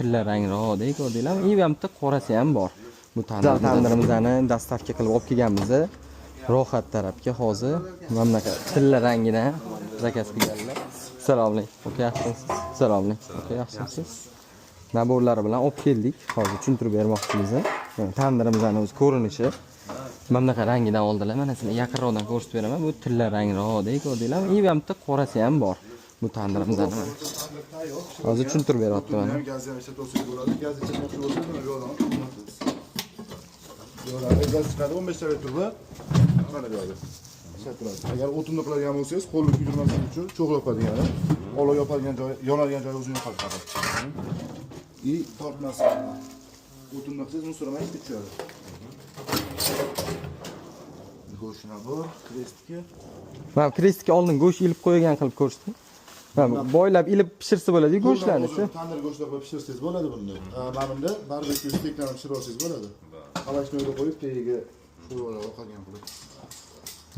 tilla rangroqdek ko'rdinglarmi? I ham bitta qorasi ham bor. Bu tandirimizni dastavka qilib olib kelganmiz. Rohat tarafga hozir mana bunaqa tilla rangida zakaz qilganlar. Assalomu alaykum. Aka yaxshimisiz? Assalomu alaykum. Aka yaxshimisiz? Naborlari bilan olib keldik. Hozir tushuntirib bermoqchimiz. Tandirimizning o'z ko'rinishi mana bunaqa rangidan oldilar. Mana sizlarga yaqinroqdan ko'rsatib beraman. Bu tilla rangroqdek ko'rdinglarmi? I ham bitta qorasi ham bor. Bu tandirimizdan hozir tushuntirib beryapti mana. Gazdan ishlatib bo'ladi. Gaz ishlatmoqchi bo'lsangiz mana yo'ldan qilamiz. Yo'llarga gaz chiqadi 15 ta turba. Mana bu yerda. Ishlattiradi. Agar o'tinni qiladigan bo'lsangiz, qo'lni kuydirmaslik uchun cho'g'lab yoqadigan, olov yopadigan joy, yonadigan joyi o'zini yoqadi faqat. I tortmasdan. O'tinni qilsangiz, uni so'ramay ishga tushadi. Go'shtni bor, krestga. Mana krestga oldin go'sht ilib qo'ygan qilib ko'rsatdim. Boylab ilib pishirsa bo'ladi-ku go'shtlarni-chi. Tandir go'shtlar qo'yib pishirsangiz bo'ladi bunda. Mana bunda barbekyu steklarni pishirib olsangiz bo'ladi. Qalashnoga qo'yib tagiga shu qolgan qilib.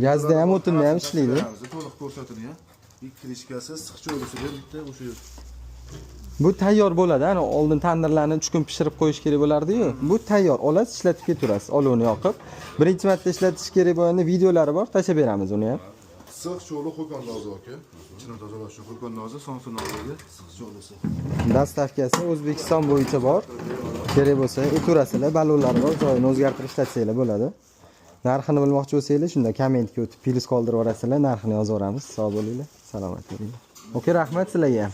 Gazda ham o'tinda ham ishlaydi. To'liq ko'rsatilgan. Krishkasi, issiqcho'lisi bitta o'sha. Bu tayyor bo'ladi. Ana oldin tandirlarni 3 kun pishirib qo'yish kerak bo'lardi-yu. Bu tayyor. Olasiz, ishlatib ketaverasiz. Olovni yoqib. Birinchi marta ishlatish kerak bo'lganda videolari bor, tashlab beramiz uni ham. Issiq cho'li qo'ygan nozi aka. Ichini tozalash uchun qo'ygan nozi, sonsun noziga issiq cho'lisi. Dastavkasi O'zbekiston bo'yicha bor. Kerak bo'lsa, aytaverasizlar, balonlari bor, joyini o'zgartirib ishlatsanglar bo'ladi. Narxini bilmoqchi bo'lsangiz, shunda kommentga o'tib, plyus qoldirib yuborasizlar, narxini yozib yuboramiz. Sog' bo'linglar, salomat bo'linglar. Okey, rahmat sizlarga ham.